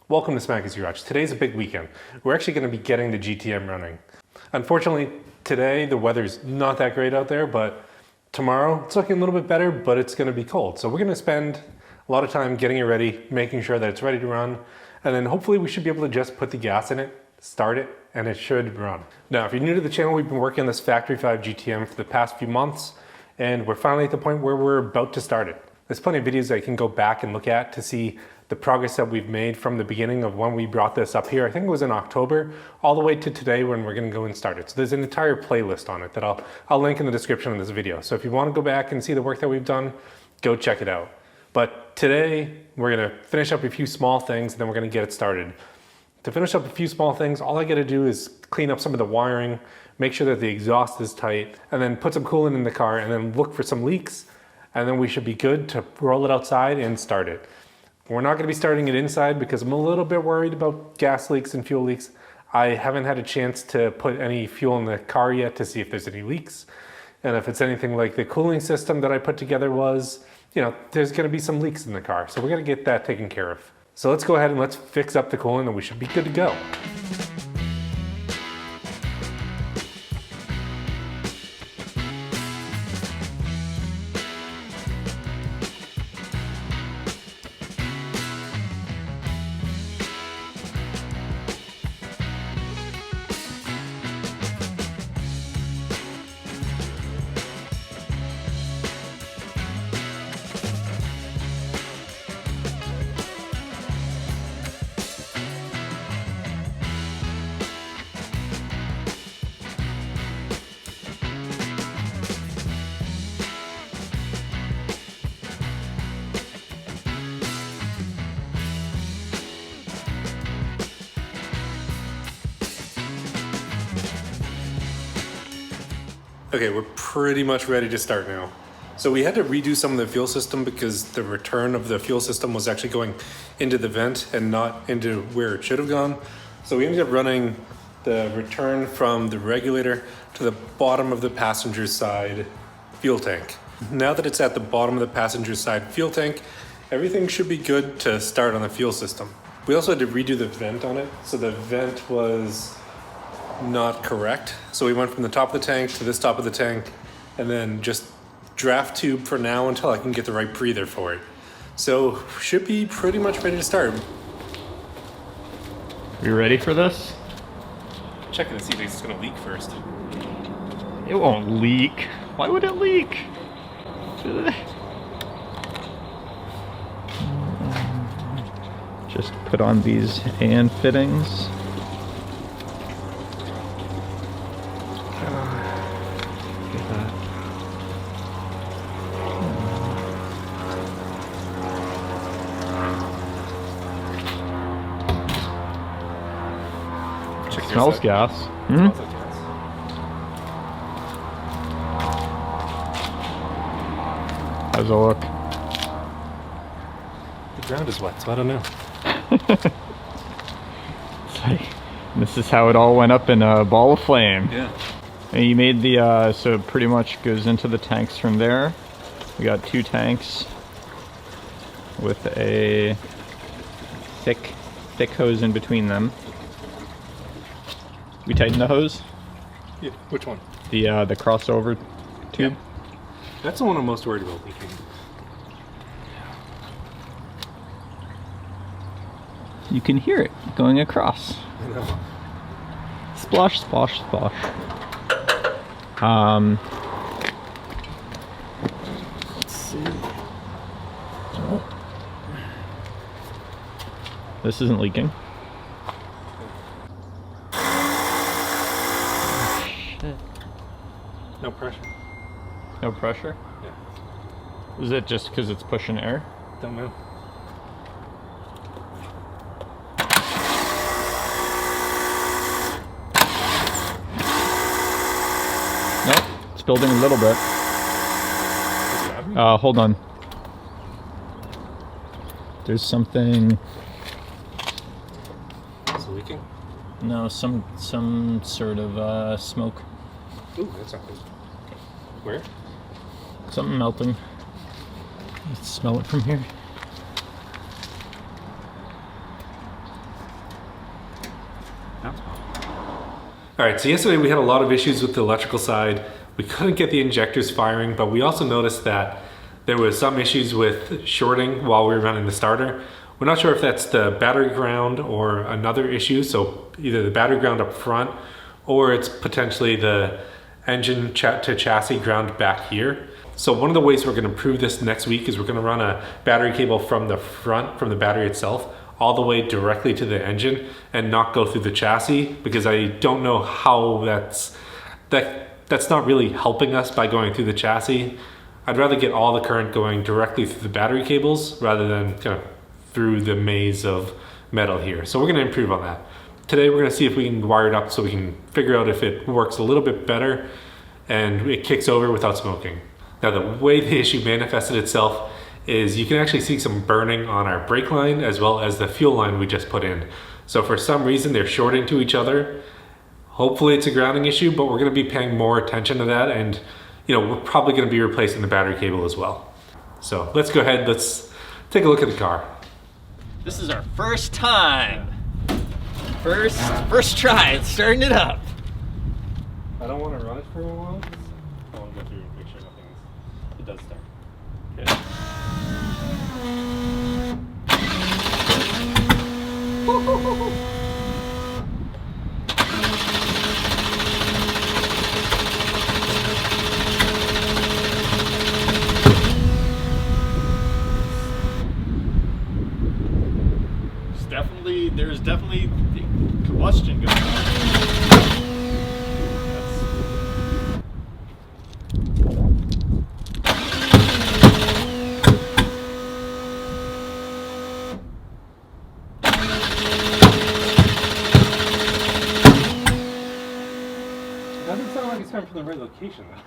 Welcome to Smacky's Garage. Today's a big weekend. We're actually going to be getting the GTM running. Unfortunately, today the weather's not that great out there, but tomorrow it's looking a little bit better, but it's going to be cold. So we're going to spend a lot of time getting it ready, making sure that it's ready to run, and then hopefully we should be able to just put the gas in it, start it, and it should run. Now, if you're new to the channel, we've been working on this Factory 5 GTM for the past few months, and we're finally at the point where we're about to start it. There's plenty of videos that you can go back and look at to see the progress that we've made from the beginning of when we brought this up here. I think it was in October, all the way to today when we're gonna go and start it. So there's an entire playlist on it that I'll link in the description of this video. So if you wanna go back and see the work that we've done, go check it out. But today, we're gonna finish up a few small things and then we're gonna get it started. To finish up a few small things, all I gotta do is clean up some of the wiring, make sure that the exhaust is tight, and then put some coolant in the car and then look for some leaks, and then we should be good to roll it outside and start it. We're not gonna be starting it inside because I'm a little bit worried about gas leaks and fuel leaks. I haven't had a chance to put any fuel in the car yet to see if there's any leaks. And if it's anything like the cooling system that I put together was, there's gonna be some leaks in the car. So we're gonna get that taken care of. So let's go ahead and let's fix up the coolant and we should be good to go. Okay, we're pretty much ready to start now. So we had to redo some of the fuel system because the return of the fuel system was actually going into the vent and not into where it should have gone. So we ended up running the return from the regulator to the bottom of the passenger side fuel tank. Now that it's at the bottom of the passenger side fuel tank, everything should be good to start on the fuel system. We also had to redo the vent on it. So the vent was not correct. So we went from the top of the tank to this top of the tank and then just draft tube for now until I can get the right breather for it. So should be pretty much ready to start. You ready for this? Checking to see if it's gonna leak first. It won't leak. Why would it leak? Just put on these AN fittings. Smells gas. Hmm? Smells like gas. How's it look? The ground is wet, so I don't know. It's like, this is how it all went up in a ball of flame. Yeah. And you made the, so it pretty much goes into the tanks from there. We got two tanks with a thick hose in between them. We tightened the hose? Yeah, which one? The crossover tube? Yeah. That's the one I'm most worried about leaking. You can hear it going across. I know. Splosh, splosh, splosh. Let's see. This isn't leaking. No pressure. No pressure? Yeah. Is it just because it's pushing air? Don't know. Nope. It's building a little bit. Hold on. There's something. Is it leaking? No, some sort of smoke. Ooh, that's not good. Where? Something melting. Let's smell it from here. All right, so yesterday we had a lot of issues with the electrical side. We couldn't get the injectors firing, but we also noticed that there was some issues with shorting while we were running the starter. We're not sure if that's the battery ground or another issue, so either the battery ground up front or it's potentially the engine to chassis ground back here. So one of the ways we're going to improve this next week is we're going to run a battery cable from the front, from the battery itself, all the way directly to the engine and not go through the chassis, because I don't know how that's not really helping us by going through the chassis. I'd rather get all the current going directly through the battery cables rather than kind of through the maze of metal here. So we're going to improve on that. Today we're going to see if we can wire it up so we can figure out if it works a little bit better and it kicks over without smoking. Now the way the issue manifested itself is you can actually see some burning on our brake line as well as the fuel line we just put in. So for some reason they're shorting to each other. Hopefully it's a grounding issue, but we're going to be paying more attention to that, and we're probably going to be replacing the battery cable as well. So let's go ahead, let's take a look at the car. This is our first time. First try, starting it up. I don't want to run it for a while. I want to go through and make sure it does start. Okay. There's definitely combustion going on. It doesn't sound like it's coming from the right location though.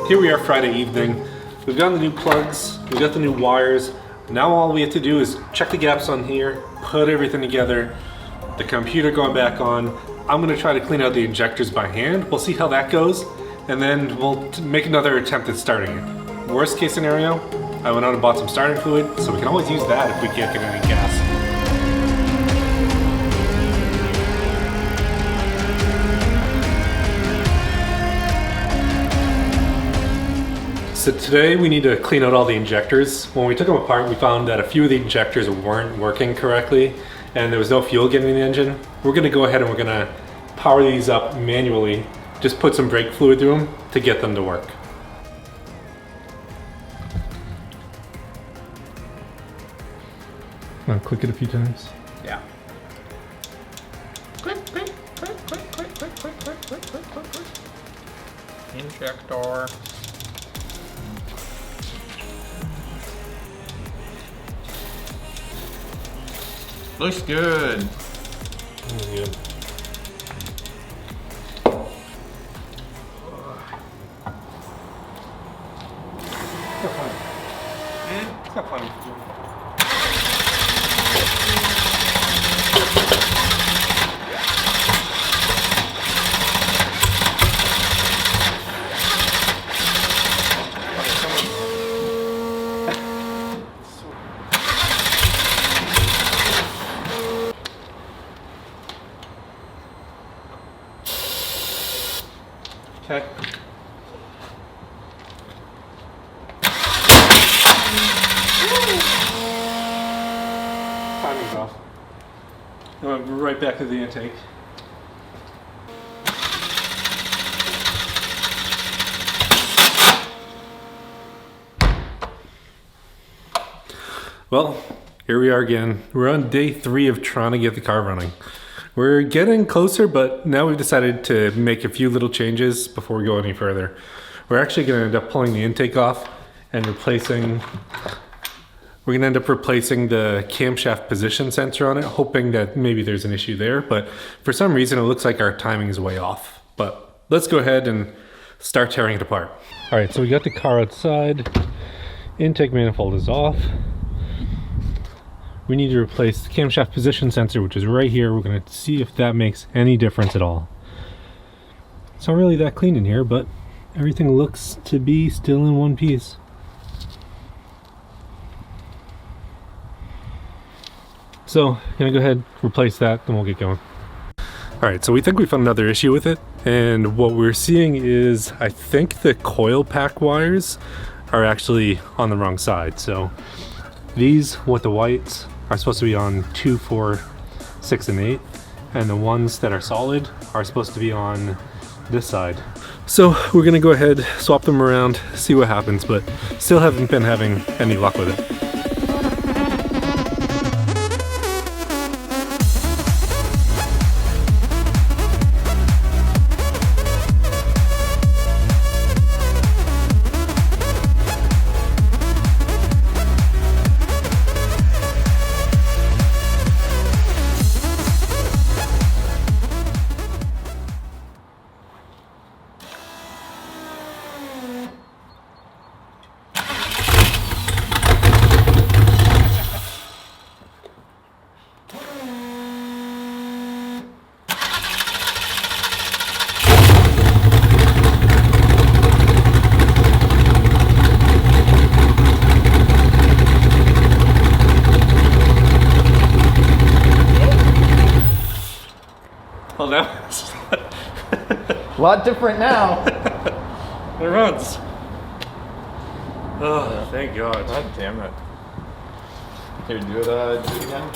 Here we are Friday evening. We've got the new plugs, we've got the new wires. Now all we have to do is check the gaps on here, put everything together, the computer going back on. I'm gonna try to clean out the injectors by hand. We'll see how that goes, and then we'll make another attempt at starting it. Worst case scenario, I went out and bought some starting fluid, so we can always use that if we can't get any gas. So today we need to clean out all the injectors. When we took them apart, we found that a few of the injectors weren't working correctly and there was no fuel getting in the engine. We're gonna go ahead and we're gonna power these up manually, just put some brake fluid through them to get them to work. I'll click it a few times. Yeah. Click, click, click, click, click, click, click, click, click, click, click, click. Injector. Looks good. Good. It's got plenty to do. Okay. Timing's off. We're right back to the intake. Well, here we are again. We're on day 3 of trying to get the car running. We're getting closer, but now we've decided to make a few little changes before we go any further. We're actually going to end up pulling the intake off and replacing the camshaft position sensor on it, hoping that maybe there's an issue there, but for some reason it looks like our timing is way off. But let's go ahead and start tearing it apart. All right, so we got the car outside. Intake manifold is off. we need to replace the camshaft position sensor, which is right here. We're going to see if that makes any difference at all. It's not really that clean in here, but everything looks to be still in one piece. So I'm gonna go ahead, replace that, then we'll get going. All right, so we think we found another issue with it, and what we're seeing is I think the coil pack wires are actually on the wrong side. So these with the whites are supposed to be on 2, 4, 6, and 8, and the ones that are solid are supposed to be on this side. So we're gonna go ahead, swap them around, see what happens, but still haven't been having any luck with it. Well, now it's A lot different now. it runs. Oh, thank God. God damn it. Here, do it again.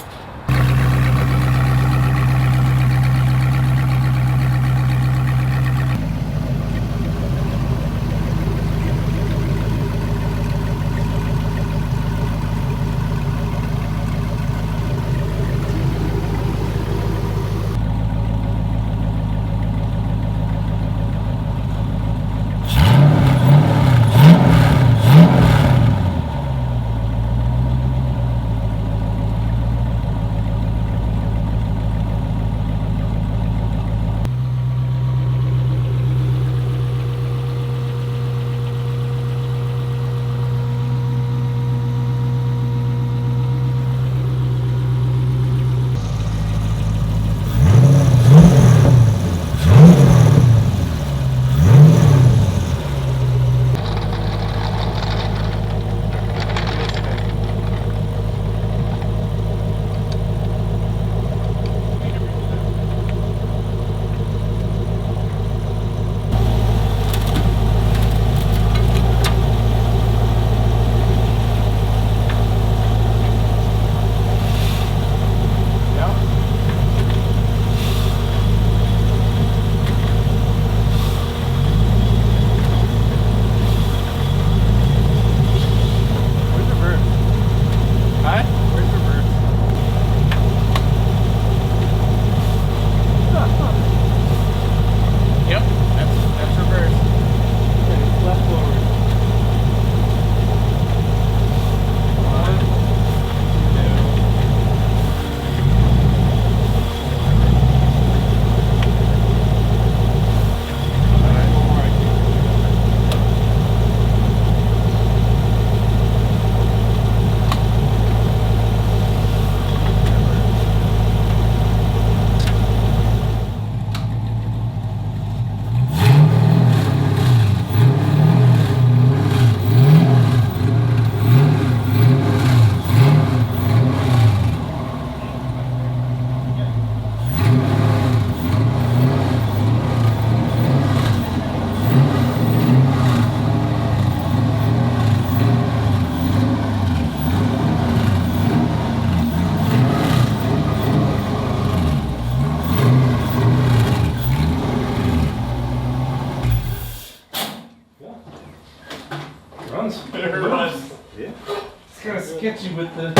Sketchy with the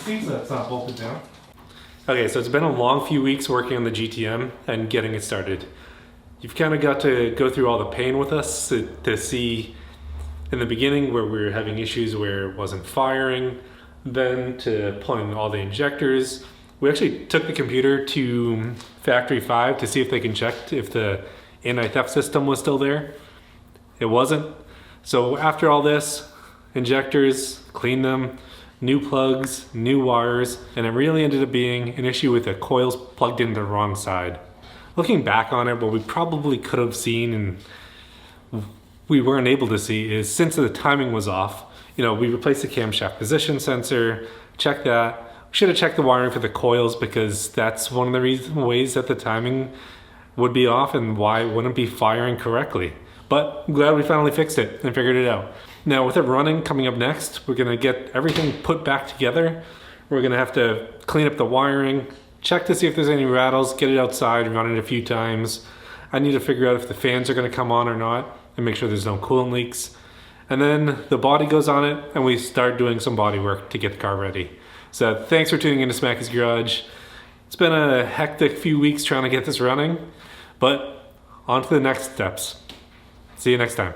seats that's not bolted down. Okay, so it's been a long few weeks working on the GTM and getting it started. You've kind of got to go through all the pain with us to see in the beginning where we were having issues where it wasn't firing, then to pulling all the injectors. We actually took the computer to Factory 5 to see if they can check if the anti-theft system was still there. It wasn't. So after all this, injectors, cleaned them, new plugs, new wires, and it really ended up being an issue with the coils plugged into the wrong side. Looking back on it, what we probably could have seen and we weren't able to see is, since the timing was off, you know, we replaced the camshaft position sensor, checked that. We should have checked the wiring for the coils, because that's one of the ways that the timing would be off and why it wouldn't be firing correctly. But I'm glad we finally fixed it and figured it out. Now with it running, coming up next, we're gonna get everything put back together. We're gonna have to clean up the wiring, check to see if there's any rattles, get it outside, run it a few times. I need to figure out if the fans are gonna come on or not and make sure there's no coolant leaks. And then the body goes on it and we start doing some body work to get the car ready. So thanks for tuning into Smacky's Garage. It's been a hectic few weeks trying to get this running, but on to the next steps. See you next time.